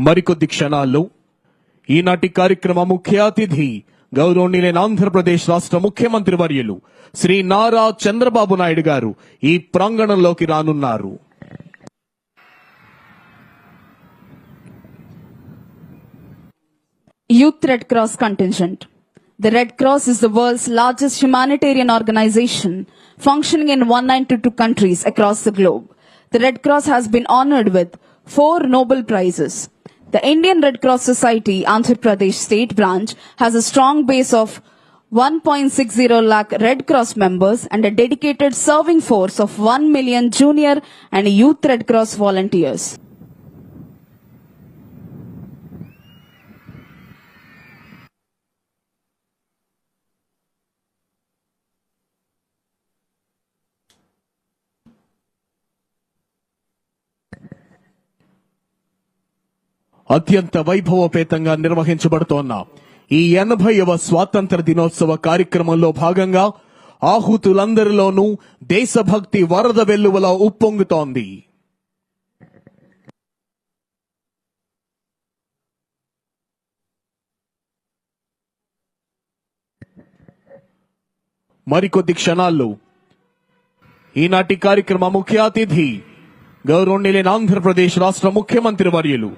మరికొద్ది క్షణాల్లో ఈనాటి కార్యక్రమ ముఖ్య అతిథి గౌరవనీయులైన ఆంధ్రప్రదేశ్ రాష్ట్ర ముఖ్యమంత్రి వర్యులు శ్రీ నారా చంద్రబాబు నాయుడు గారు ఈ ప్రాంగణంలోకి రానున్నారు. Youth Red Cross contingent. The Red Cross is the world's largest humanitarian organization functioning in 192 countries across the globe. The Red Cross has been honored with 4 Nobel Prizes. The Indian Red Cross Society, Andhra Pradesh State Branch, has a strong base of 1.60 lakh Red Cross members and a dedicated serving force of 1 million junior and youth Red Cross volunteers. అత్యంత వైభవపేతంగా నిర్వహించబడుతోన్న ఈ 80వ స్వాతంత్ర దినోత్సవ కార్యక్రమంలో భాగంగా ఆహుతులందరిలోనూ దేశభక్తి వరద వెల్లువలా ఉప్పొంగుతోంది. మరికొద్ది క్షణాల్లో ఈనాటి కార్యక్రమ ముఖ్య అతిథి గౌరవనీయులైన ఆంధ్రప్రదేశ్ రాష్ట్ర ముఖ్యమంత్రి వర్యులు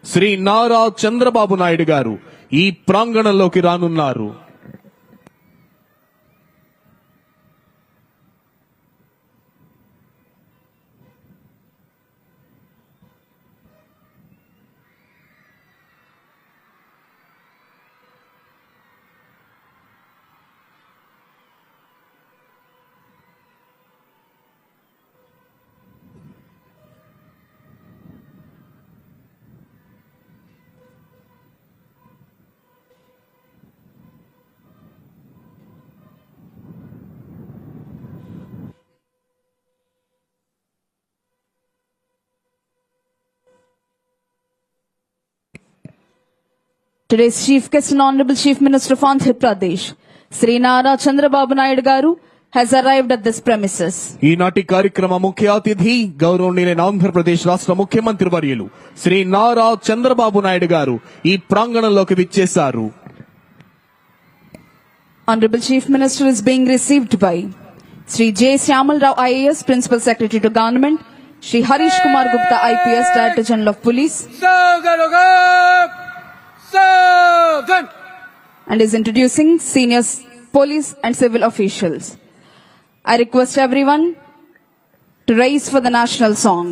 శ్రీ నారా చంద్రబాబు నాయుడు గారు ఈ ప్రాంగణంలోకి రానున్నారు. Today's Chief Guest and Honorable Chief Minister of Andhra Pradesh, Sri Nara Chandrababu Naidu Garu, has arrived at this premises. ఈనాటి కార్యక్రమ ముఖ్య అతిథి గౌరవనీయులైన ఆంధ్రప్రదేశ్ రాష్ట్ర ముఖ్యమంత్రి వర్యులు శ్రీ నారా చంద్రబాబు నాయుడు గారు ఈ ప్రాంగణంలోకి విచ్చేశారు. Honorable Chief Minister is being received by Sri J. Syamal Rao IAS, Principal Secretary to Government, Sri Harish Kumar Gupta IPS, Director General of Police, and is introducing senior police and civil officials. I request everyone to raise for the national song.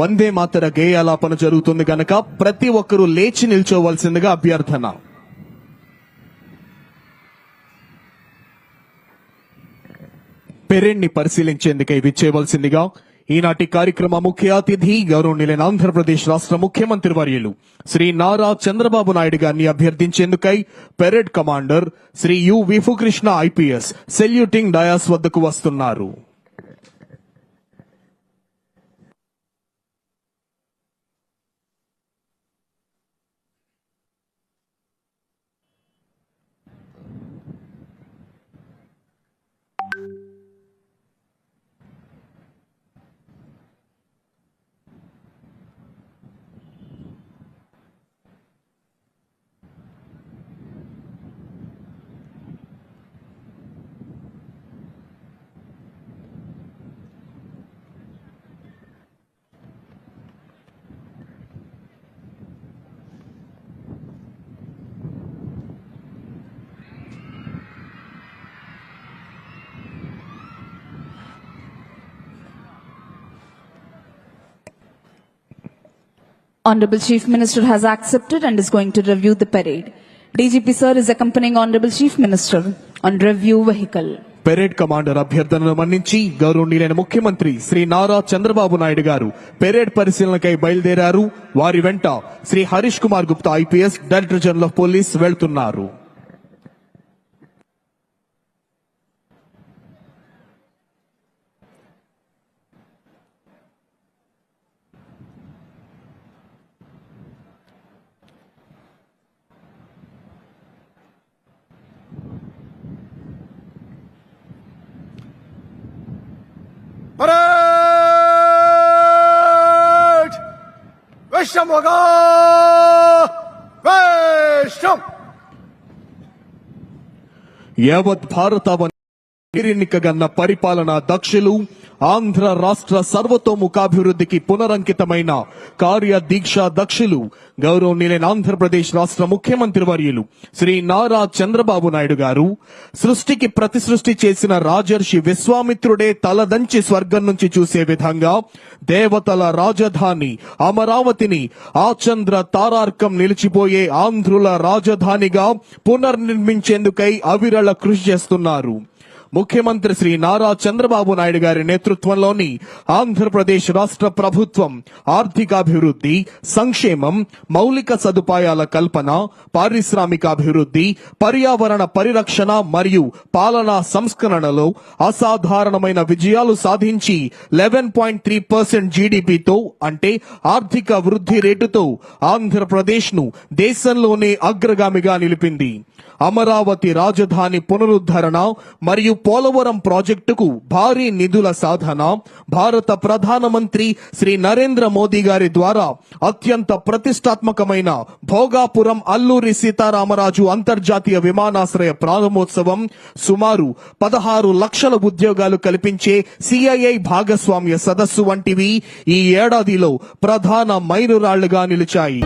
వందే మాతర గేయాలాపన జరుగుతుంది గనక ప్రతి ఒక్కరూ లేచి నిల్చోవలసిందిగా అభ్యర్థన. Parade ని పరిశీలించేందుకై విచ్చేయవలసిందిగా ఈనాటి కార్యక్రమ ముఖ్య అతిథి గౌరవనీయులైన ఆంధ్రప్రదేశ్ రాష్ట్ర ముఖ్యమంత్రి వర్యులు శ్రీ నారా చంద్రబాబు నాయుడు గారిని అభ్యర్థించేందుకై పెరేడ్ కమాండర్ శ్రీ యు విఫుకృష్ణ ఐపీఎస్ సెల్యూటింగ్ డయాస్ వద్దకు వస్తున్నారు. Honorable Chief Minister has accepted and is going to review the parade. DGP sir is accompanying Honorable Chief Minister on review vehicle. Parade commander అభ్యర్థనను మన్నించి గౌరవనీయులైన ముఖ్యమంత్రి శ్రీ నారా చంద్రబాబు నాయుడు గారు పెరేడ్ పరిశీలనకై బయలుదేరారు. వారి వెంట Shri Harish Kumar Gupta IPS, director general of police వెళ్తున్నారు. Parade! వేషముగా వేషం యావత్ భారతావనికగన్న పరిపాలనా దక్షులు ఆంధ్ర రాష్ట్ర సర్వతోముఖాభివృద్ధికి పునరంకితమైన కార్యదీక్ష దక్షులు గౌరవనీయులైన ఆంధ్రప్రదేశ్ రాష్ట్ర ముఖ్యమంత్రి వర్యులు శ్రీ నారా చంద్రబాబు నాయుడు గారు సృష్టికి ప్రతి సృష్టి చేసిన రాజర్షి విశ్వామిత్రుడే తలదంచి స్వర్గం నుంచి చూసే విధంగా దేవతల రాజధాని అమరావతిని ఆచంద్ర తారార్కం నిలిచిపోయే ఆంధ్రుల రాజధానిగా పునర్నిర్మించేందుకై అవిరళ కృషి చేస్తున్నారు. ముఖ్యమంత్రి శ్రీ నారా చంద్రబాబు నాయుడు గారి నేతృత్వంలోని ఆంధ్రప్రదేశ్ రాష్ట్ర ప్రభుత్వం ఆర్థికాభివృద్ధి, సంక్షేమం, మౌలిక సదుపాయాల కల్పన, పారిశ్రామికాభివృద్ధి, పర్యావరణ పరిరక్షణ మరియు పాలనా సంస్కరణలో అసాధారణమైన విజయాలు సాధించి 11.3% జీడీపీతో అంటే ఆర్థిక వృద్ధి రేటుతో ఆంధ్రప్రదేశ్ ను దేశంలోనే అగ్రగామిగా నిలిపింది. అమరావతి రాజధాని పునరుద్ధరణ మరియు పోలవరం ప్రాజెక్టుకు భారీ నిధుల సాధన భారత ప్రధానమంత్రి శ్రీ నరేంద్ర మోదీ గారి ద్వారా అత్యంత ప్రతిష్టాత్మకమైన భోగాపురం అల్లూరి సీతారామరాజు అంతర్జాతీయ విమానాశ్రయ ప్రారంభోత్సవం, సుమారు 16 లక్షల ఉద్యోగాలు కల్పించే సిఐఐ భాగస్వామ్య సదస్సు వంటివి ఈ ఏడాదిలో ప్రధాన మైలురాళ్లుగా నిలిచాయి.